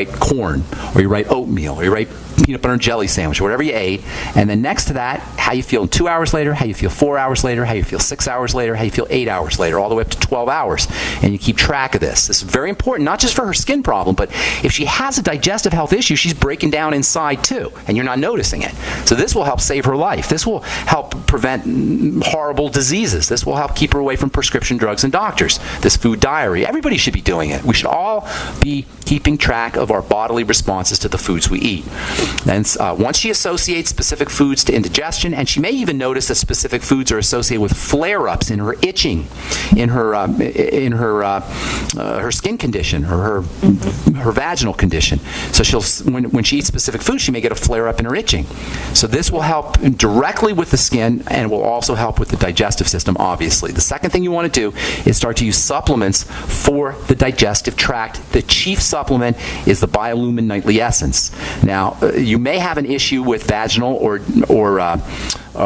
corn, or you write oatmeal, or you write peanut butter and jelly sandwich, or whatever you ate, and then next to that, how you feel 2 hours later, how you feel 4 hours later, how you feel 6 hours later, how you feel 8 hours later, all the way up to 12 hours, and you keep track of this. This is very important, not just for her skin problem, but if she has a digestive health issue, she's breaking down inside too, and you're not noticing it. So this will help save her life. This will help prevent horrible diseases. This will help keep her away from prescription drugs and doctors. This food diary, everybody should be doing it. We should all be keeping track of our bodily responses to the foods we eat. Then once she associates specific foods to indigestion, and she may even notice that specific foods are associated with flare-ups in her itching, in her skin condition, or her vaginal condition. So when she eats specific foods, she may get a flare-up in her itching. So this will help directly with the skin, and will also help with the digestive system, obviously. The second thing you want to do is start to use supplements for the digestive tract. The chief supplement is the Biolumin Nightly Essence. Now, you may have an issue with vaginal or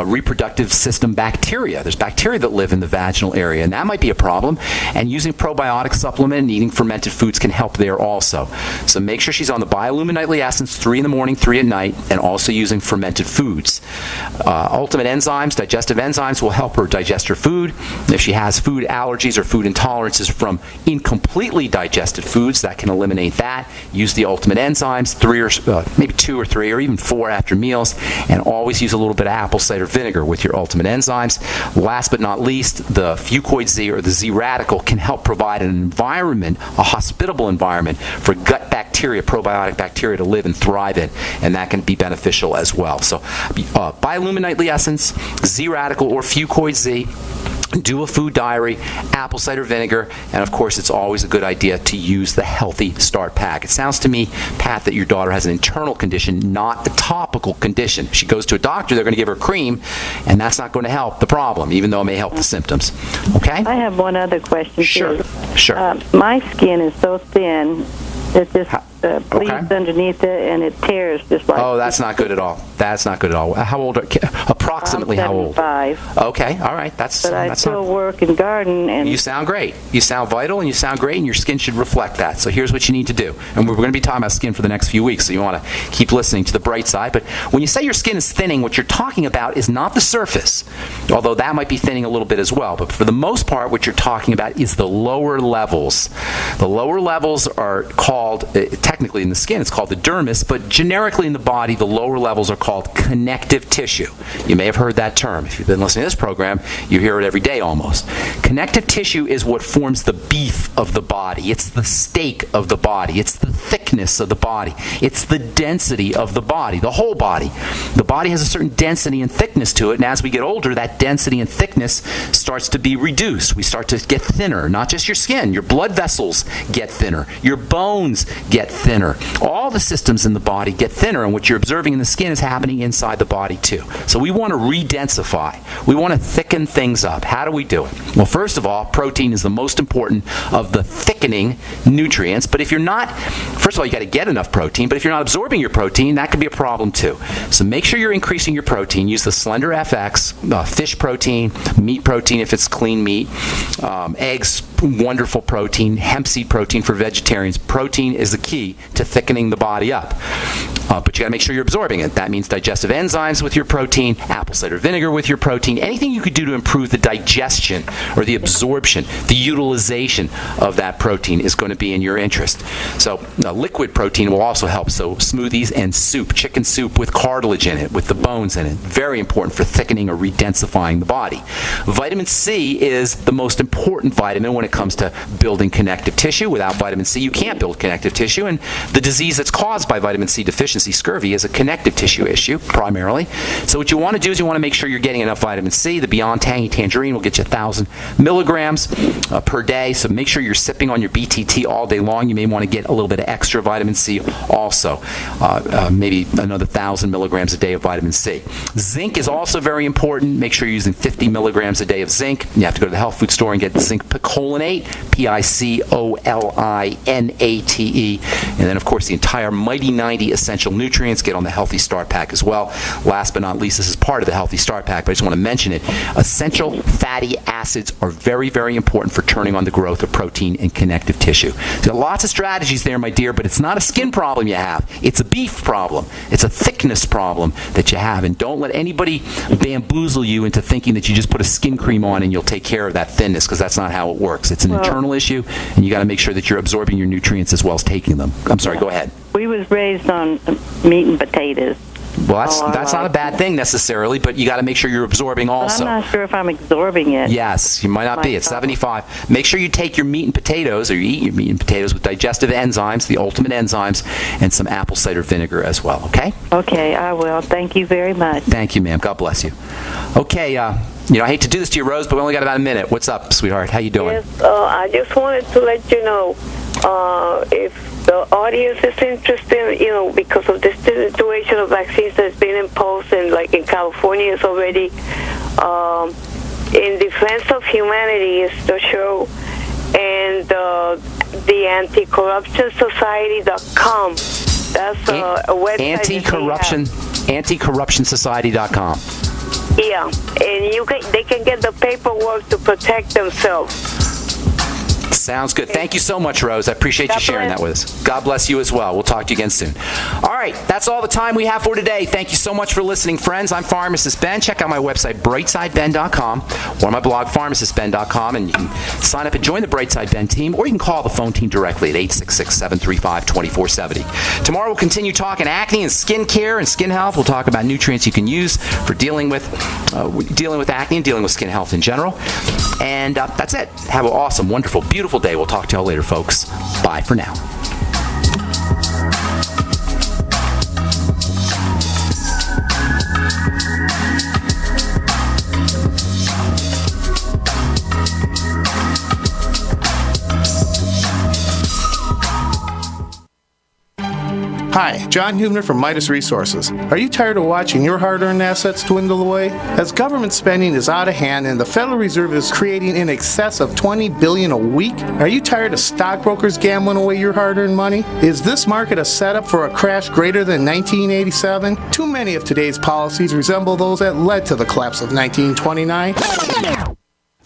reproductive system bacteria. There's bacteria that live in the vaginal area, and that might be a problem. And using probiotic supplement and eating fermented foods can help there also. So make sure she's on the Biolumin Nightly Essence, 3 in the morning, 3 at night, and also using fermented foods. Ultimate enzymes, digestive enzymes, will help her digest her food. If she has food allergies or food intolerances from incompletely digested foods, that can eliminate that. Use the Ultimate enzymes, maybe 2 or 3 or even 4 after meals, and always use a little bit of apple cider vinegar with your Ultimate enzymes. Last but not least, the Fuchs Z, or the Z Radical, can help provide an environment, a hospitable environment for gut bacteria, probiotic bacteria, to live and thrive in, and that can be beneficial as well. So Biolumin Nightly Essence, Z Radical, or Fuchs Z. Do a food diary, apple cider vinegar, and of course it's always a good idea to use the Healthy Start Pack. It sounds to me, Pat, that your daughter has an internal condition, not a topical condition. If she goes to a doctor, they're going to give her cream, and that's not going to help the problem, even though it may help the symptoms. Okay? I have one other question. Sure. My skin is so thin, it just bleeds underneath it, and it tears just like... Oh, that's not good at all. That's not good at all. How old are approximately? I'm how old? 75. Okay, all right. But I still work and garden. And you sound great. You sound vital, and you sound great, and your skin should reflect that. So here's what you need to do. And we're going to be talking about skin for the next few weeks, so you want to keep listening to the bright side. But when you say your skin is thinning, what you're talking about is not the surface, although that might be thinning a little bit as well. But for the most part, what you're talking about is the lower levels. The lower levels are called, technically in the skin, it's called the dermis, but generically in the body, the lower levels are called connective tissue. You may have heard that term. If you've been listening to this program, you hear it every day almost. Connective tissue is what forms the beef of the body. It's the steak of the body. It's the thickness of the body. It's the density of the body, the whole body. The body has a certain density and thickness to it, and as we get older, that density and thickness starts to be reduced. We start to get thinner. Not just your skin. Your blood vessels get thinner. Your bones get thinner. All the systems in the body get thinner, and what you're observing in the skin is happening inside the body too. So we want to redensify. We want to thicken things up. How do we do it? Well, first of all, protein is the most important of the thickening nutrients, but if you're not, first of all, you got to get enough protein, but if you're not absorbing your protein, that could be a problem too. So make sure you're increasing your protein. Use the Slender FX, fish protein, meat protein if it's clean meat, eggs, wonderful protein, hemp seed protein for vegetarians. Protein is the key to thickening the body up. But you got to make sure you're absorbing it. That means digestive enzymes with your protein, apple cider vinegar with your protein, anything you could do to improve the digestion or the absorption, the utilization of that protein is going to be in your interest. So liquid protein will also help. So smoothies and soup, chicken soup with cartilage in it, with the bones in it, very important for thickening or redensifying the body. Vitamin C is the most important vitamin when it comes to building connective tissue. Without vitamin C, you can't build connective tissue, and the disease that's caused by vitamin C deficiency, scurvy, is a connective tissue issue primarily. So what you want to do is you want to make sure you're getting enough vitamin C. The Beyond Tangy Tangerine will get you 1,000 milligrams per day, so make sure you're sipping on your BTT all day long. You may want to get a little bit of extra vitamin C also, maybe another 1,000 milligrams a day of vitamin C. Zinc is also very important. Make sure you're using 50 milligrams a day of zinc. You have to go to the health food store and get zinc picolinate, Picolinate, and then of course the entire Mighty 90 essential essential nutrients. Get on the Healthy Start Pack as well. Last but not least, this is part of the Healthy Start Pack, but I just want to mention it. Essential fatty acids are very, very important for turning on the growth of protein and connective tissue. There are lots of strategies there, my dear, but it's not a skin problem you have. It's a beef problem. It's a thickness problem that you have. And don't let anybody bamboozle you into thinking that you just put a skin cream on and you'll take care of that thinness, because that's not how it works. It's an internal issue, and you got to make sure that you're absorbing your nutrients as well as taking them. I'm sorry, go ahead. We was raised on meat and potatoes. Well, that's not a bad thing necessarily, but you got to make sure you're absorbing also. I'm not sure if I'm absorbing it. Yes, you might not be. It's 75. Make sure you take your meat and potatoes, or you eat your meat and potatoes with digestive enzymes, the ultimate enzymes, and some apple cider vinegar as well, okay? Okay, I will. Thank you very much. Thank you, ma'am. God bless you. Okay, I hate to do this to you, Rose, but we only got about a minute. What's up, sweetheart? How you doing? Yes, I just wanted to let you know, if the audience is interested, because of this situation of vaccines that's been imposed, and like in California is already, In Defense of Humanity is the show, and the anticorruptionsociety.com. That's a website. Anticorruptionsociety.com. Yeah, and they can get the paperwork to protect themselves. Sounds good. Thank you so much, Rose. I appreciate you sharing that with us. God bless you as well. We'll talk to you again soon. All right, that's all the time we have for today. Thank you so much for listening, friends. I'm Pharmacist Ben. Check out my website, brightsideben.com, or my blog, pharmacistben.com, and you can sign up and join the Brightside Ben team, or you can call the phone team directly at 866-735-2470. Tomorrow we'll continue talking acne and skin care and skin health. We'll talk about nutrients you can use for dealing with acne and dealing with skin health in general. And that's it. Have an awesome, wonderful, beautiful day. We'll talk to y'all later, folks. Bye for now. Hi, John Hubner from Midas Resources. Are you tired of watching your hard-earned assets dwindle away? As government spending is out of hand and the Federal Reserve is creating in excess of $20 billion a week, are you tired of stockbrokers gambling away your hard-earned money? Is this market a setup for a crash greater than 1987? Too many of today's policies resemble those that led to the collapse of 1929.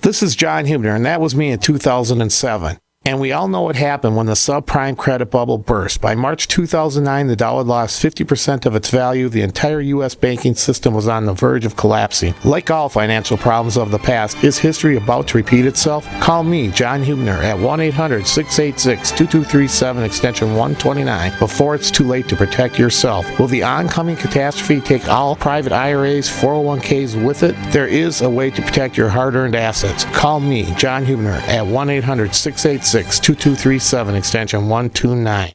This is John Hubner, and that was me in 2007. And we all know what happened when the subprime credit bubble burst. By March 2009, the dollar lost 50% of its value. The entire U.S. banking system was on the verge of collapsing. Like all financial problems of the past, is history about to repeat itself? Call me, John Hubner, at 1-800-686-2237, extension 129, before it's too late to protect yourself. Will the oncoming catastrophe take all private IRAs, 401ks with it? There is a way to protect your hard-earned assets. Call me, John Hubner, at 1-800-686-2237, extension 129.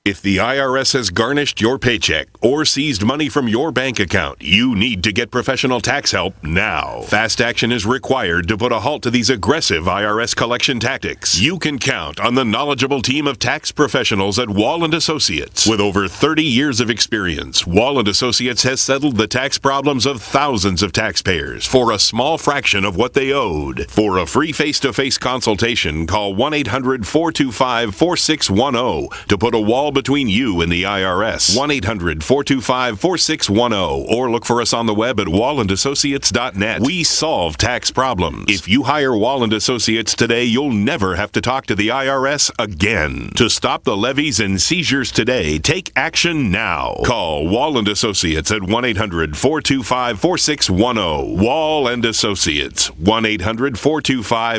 If the IRS has garnished your paycheck or seized money from your bank account, you need to get professional tax help now. Fast action is required to put a halt to these aggressive IRS collection tactics. You can count on the knowledgeable team of tax professionals at Wall & Associates. With over 30 years of experience, Wall & Associates has settled the tax problems of thousands of taxpayers for a small fraction of what they owed. For a free face-to-face consultation, call 1-800-425-4610 to put a wall between you and the IRS. 1-800-425-4610, or look for us on the web at wallandassociates.net. We solve tax problems. If you hire Wall & Associates today, you'll never have to talk to the IRS again. To stop the levies and seizures today, take action now. Call Wall & Associates at 1-800-425-4610. Wall & Associates, 1-800-425